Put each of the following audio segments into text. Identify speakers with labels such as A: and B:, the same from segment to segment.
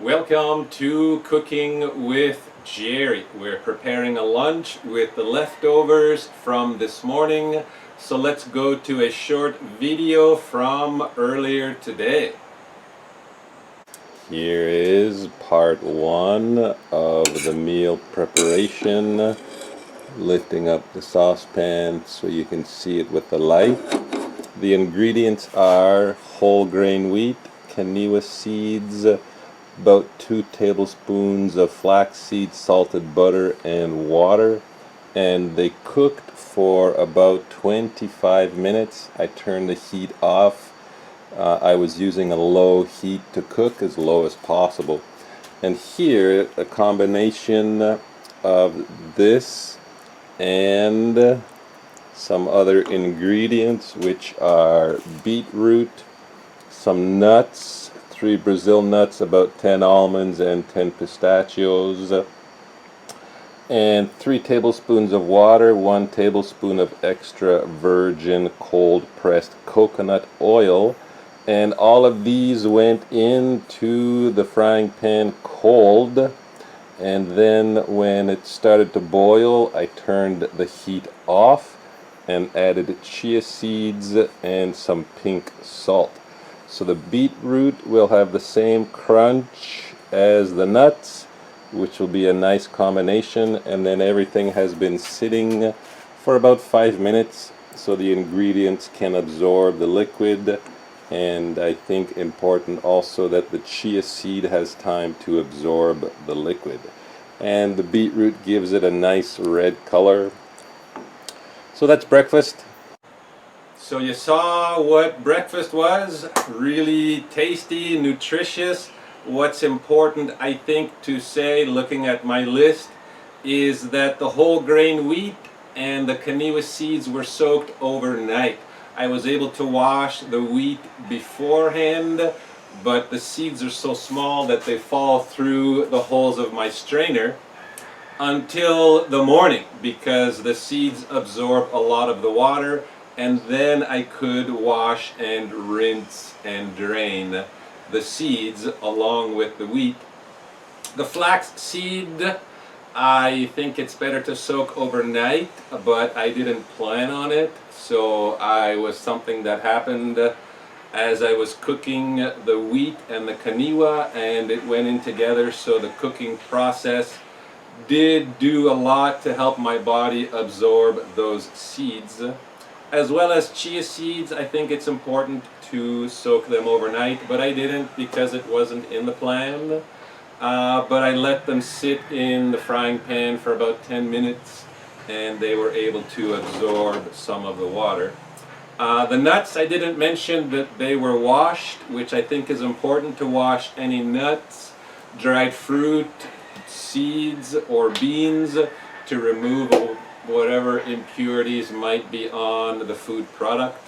A: Welcome to Cooking with Gerry. We're preparing a lunch with the leftovers from this morning. So let's go to a short video from earlier today. Here is part one of the meal preparation. Lifting up the saucepan so you can see it with the light. The ingredients are whole grain wheat, Kaniwa seeds, about 2 tablespoons of flax seeds, salted butter, and water. And they cooked for about 25 minutes. I turned the heat off. I was using a low heat to cook, as low as possible. And here, a combination of this and some other ingredients, which are beetroot, some nuts, 3 Brazil nuts, about 10 almonds and 10 pistachios, and 3 tablespoons of water, 1 tablespoon of extra virgin cold pressed coconut oil. And all of these went into the frying pan cold. And then when it started to boil, I turned the heat off and added chia seeds and some pink salt. So the beetroot will have the same crunch as the nuts, which will be a nice combination. And then everything has been sitting for about 5 minutes so the ingredients can absorb the liquid. And I think important also that the chia seed has time to absorb the liquid. And the beetroot gives it a nice red color. So that's breakfast. So you saw what breakfast was. Really tasty, nutritious. What's important, I think, to say, looking at my list, is that the whole grain wheat and the Kaniwa seeds were soaked overnight. I was able to wash the wheat beforehand, but the seeds are so small that they fall through the holes of my strainer until the morning, because the seeds absorb a lot of the water, and then I could wash and rinse and drain the seeds along with the wheat. The flax seed, I think it's better to soak overnight, but I didn't plan on it. So I was something that happened as I was cooking the wheat and the Kaniwa, and it went in together. So the cooking process did do a lot to help my body absorb those seeds. As well as chia seeds, I think it's important to soak them overnight, but I didn't because it wasn't in the plan. But I let them sit in the frying pan for about 10 minutes and they were able to absorb some of the water. The nuts, I didn't mention that they were washed, which I think is important to wash any nuts, dried fruit, seeds, or beans to remove whatever impurities might be on the food product.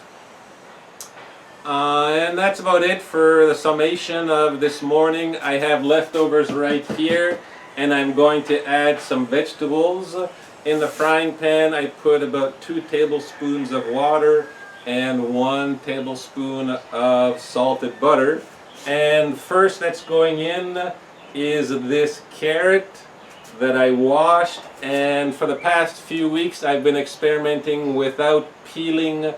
A: And that's about it for the summation of this morning. I have leftovers right here, and I'm going to add some vegetables. In the frying pan, I put about 2 tablespoons of water and 1 tablespoon of salted butter. And first that's going in is this carrot that I washed. And for the past few weeks, I've been experimenting without peeling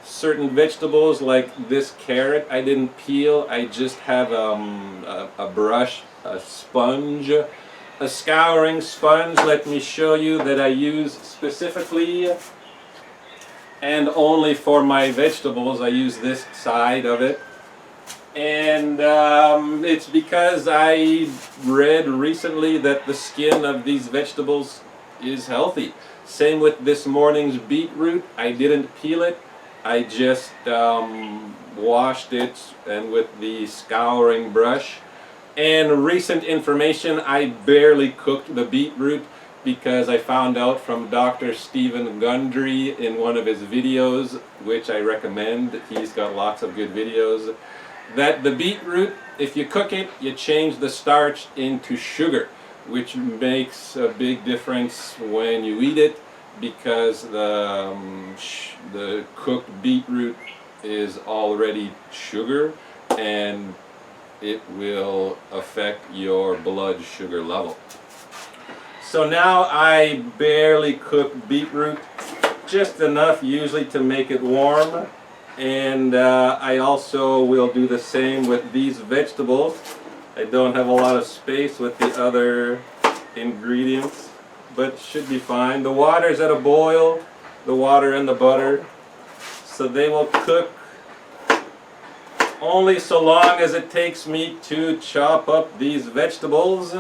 A: certain vegetables, like this carrot. I didn't peel, I just have a brush, a sponge, a scouring sponge. Let me show you that I use specifically and only for my vegetables. I use this side of it, and it's because I read recently that the skin of these vegetables is healthy. Same with this morning's beetroot. I didn't peel it, I just washed it and with the scouring brush. And recent information, I barely cooked the beetroot because I found out from Dr. Stephen Gundry in one of his videos, which I recommend, he's got lots of good videos, that the beetroot, if you cook it, you change the starch into sugar, which makes a big difference when you eat it, because the cooked beetroot is already sugar, and it will affect your blood sugar level. So now I barely cook beetroot, just enough usually to make it warm. And I also will do the same with these vegetables. I don't have a lot of space with the other ingredients, but should be fine. The water is at a boil, the water and the butter, so they will cook only so long as it takes me to chop up these vegetables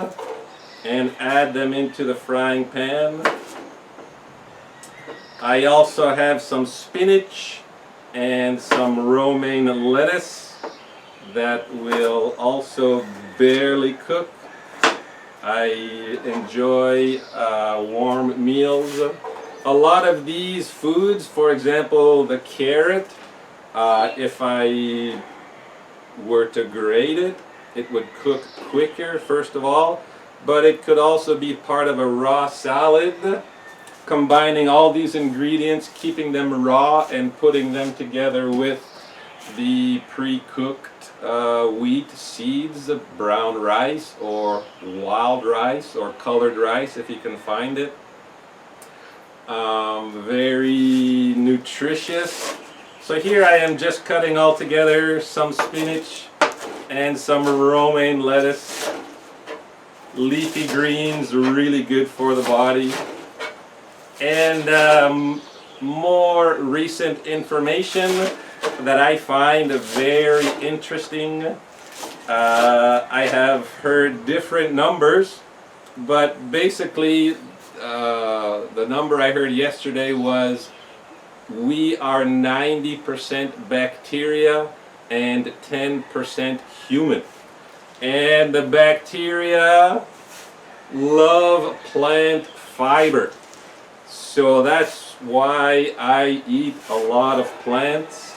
A: and add them into the frying pan. I also have some spinach and some romaine lettuce that will also barely cook. I enjoy warm meals. A lot of these foods, for example the carrot, if I were to grate it, it would cook quicker, first of all, but it could also be part of a raw salad, combining all these ingredients, keeping them raw and putting them together with the pre-cooked wheat seeds, brown rice or wild rice or colored rice if you can find it. Very nutritious. So here I am just cutting all together some spinach and some romaine lettuce. Leafy greens, really good for the body. And more recent information that I find very interesting. I have heard different numbers, but basically the number I heard yesterday was we are 90% bacteria and 10% human. And the bacteria love plant fiber. So that's why I eat a lot of plants,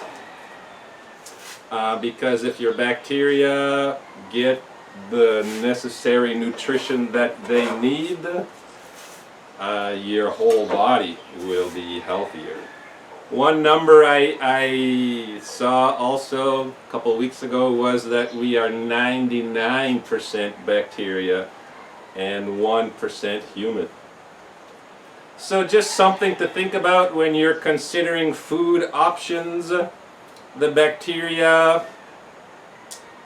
A: because if your bacteria get the necessary nutrition that they need, your whole body will be healthier. One number I saw also a couple weeks ago was that we are 99% bacteria and 1% human. So just something to think about when you're considering food options. The bacteria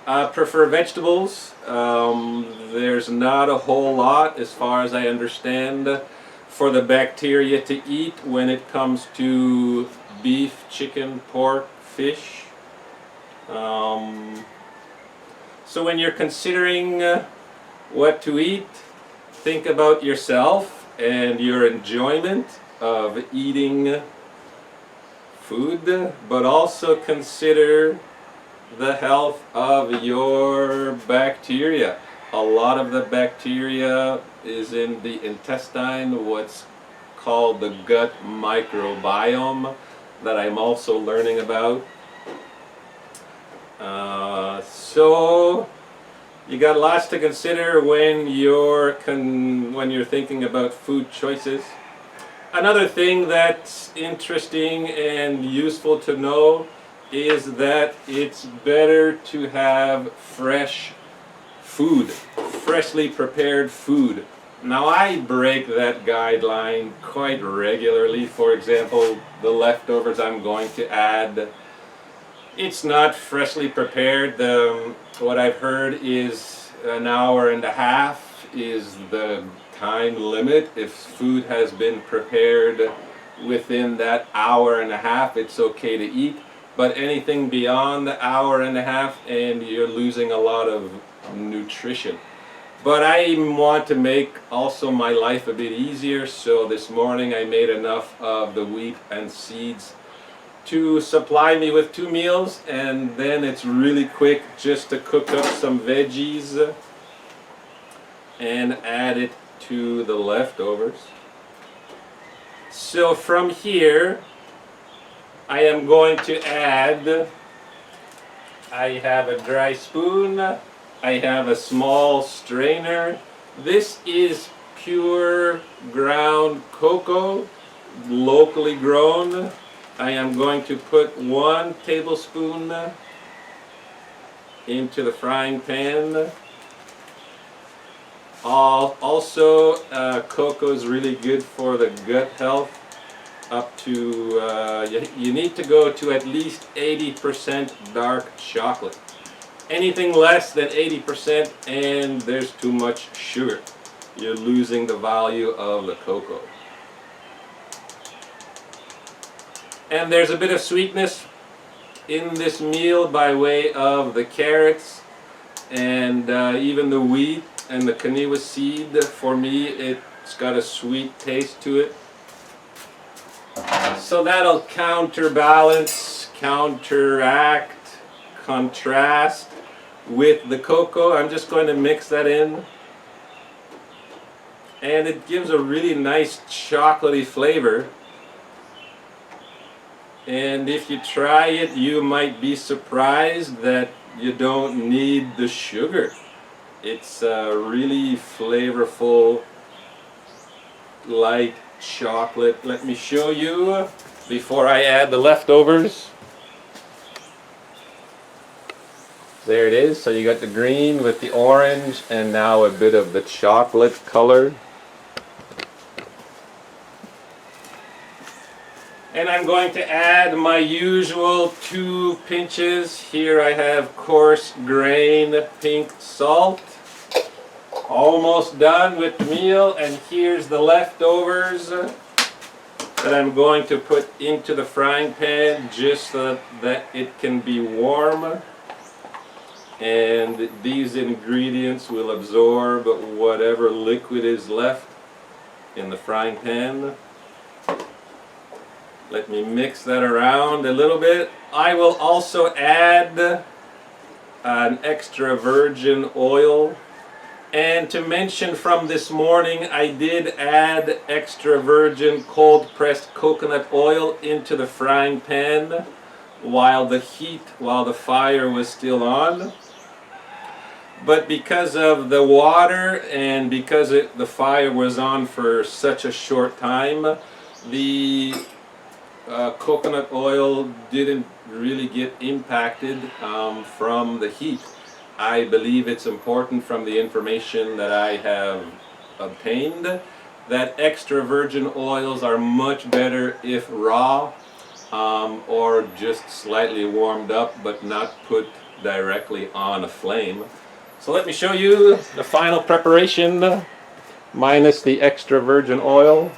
A: prefer vegetables. There's not a whole lot, as far as I understand, for the bacteria to eat when it comes to beef, chicken, pork, fish. So when you're considering what to eat, think about yourself and your enjoyment of eating food, but also consider the health of your bacteria. A lot of the bacteria is in the intestine, what's called the gut microbiome, that I'm also learning about. So you got lots to consider when you're thinking about food choices. Another thing that's interesting and useful to know is that it's better to have fresh food, freshly prepared food. Now I break that guideline quite regularly. For example, the leftovers I'm going to add, it's not freshly prepared. What I've heard is an hour and a half is the time limit. If food has been prepared within that hour and a half, it's okay to eat. But anything beyond the hour and a half, and you're losing a lot of nutrition. But I want to make also my life a bit easier, so this morning I made enough of the wheat and seeds to supply me with 2 meals, and then it's really quick just to cook up some veggies and add it to the leftovers. So from here I am going to add, I have a dry spoon, I have a small strainer. This is pure ground cocoa, locally grown. I am going to put 1 tablespoon into the frying pan. Also, cocoa is really good for the gut health. Up to, you need to go to at least 80% dark chocolate. Anything less than 80% and there's too much sugar. You're losing the value of the cocoa. And there's a bit of sweetness in this meal by way of the carrots and even the wheat and the Kaniwa seed. For me, it's got a sweet taste to it. So that'll counterbalance, counteract, contrast with the cocoa. I'm just going to mix that in. And it gives a really nice chocolatey flavor. And if you try it, you might be surprised that you don't need the sugar. It's really flavorful, light chocolate. Let me show you before I add the leftovers. There it is. So you got the green with the orange and now a bit of the chocolate color. And I'm going to add my usual 2 pinches. Here I have coarse grain pink salt. Almost done with the meal, and here's the leftovers that I'm going to put into the frying pan just so that it can be warm. And these ingredients will absorb whatever liquid is left in the frying pan. Let me mix that around a little bit. I will also add an extra virgin oil. And to mention from this morning, I did add extra virgin cold pressed coconut oil into the frying pan while the fire was still on. But because of the water and because the fire was on for such a short time, the coconut oil didn't really get impacted from the heat. I believe it's important from the information that I have obtained that extra virgin oils are much better if raw or just slightly warmed up but not put directly on a flame. So let me show you the final preparation minus the extra virgin oil.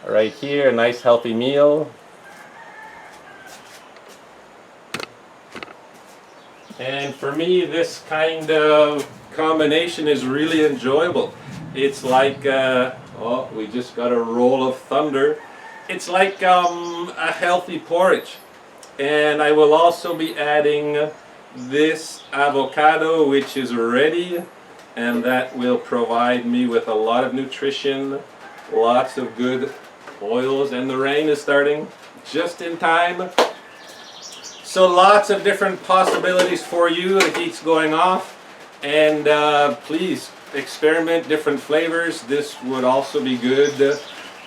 A: Right here, a nice healthy meal. And for me, this kind of combination is really enjoyable. It's like, oh, we just got a roll of thunder. It's like a healthy porridge. And I will also be adding this avocado, which is ready, and that will provide me with a lot of nutrition, lots of good oils, and the rain is starting just in time. So lots of different possibilities for you. The heat's going off, and please experiment different flavors. This would also be good.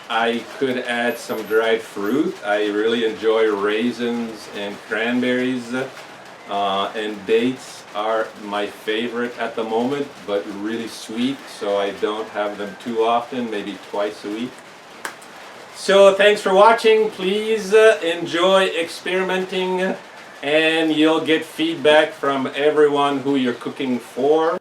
A: I could add some dried fruit. I really enjoy raisins and cranberries, and dates are my favorite at the moment, but really sweet, so I don't have them too often, maybe twice a week. So thanks for watching. Please enjoy experimenting, and you'll get feedback from everyone who you're cooking for.